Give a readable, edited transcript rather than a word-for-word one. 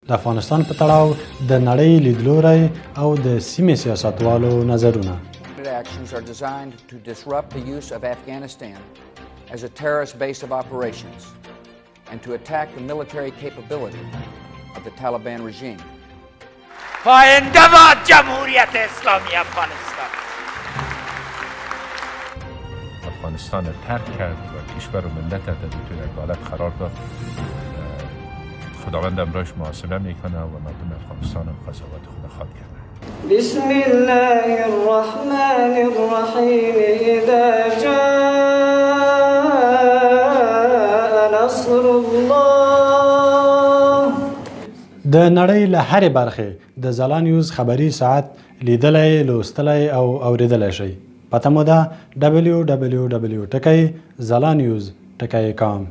د افغانستان په تړاو د نړۍ لیدلوری او د سیمې سیاستوالو نظرونه. Actions are designed to disrupt the use of Afghanistan as a terrorist base of operations and to attack the military capability of the Taliban regime. پاینده باد جمهوریت اسلامی افغانستان. افغانستان را ترک کرد و کشور و ملت را در یک حالت قرار داد. خداوند امرش محاسبه میکنه و مردم افغانستان هم قضاوت خدا خواد کرده. بسم الله الرحمن الرحیم اذا جاء نصر الله. د نړۍ له هرې برخې د ځلانيوز خبري ساعت لیدلی، لوستلی او اوریدلی شئ. پته مو ده www.zalanews.com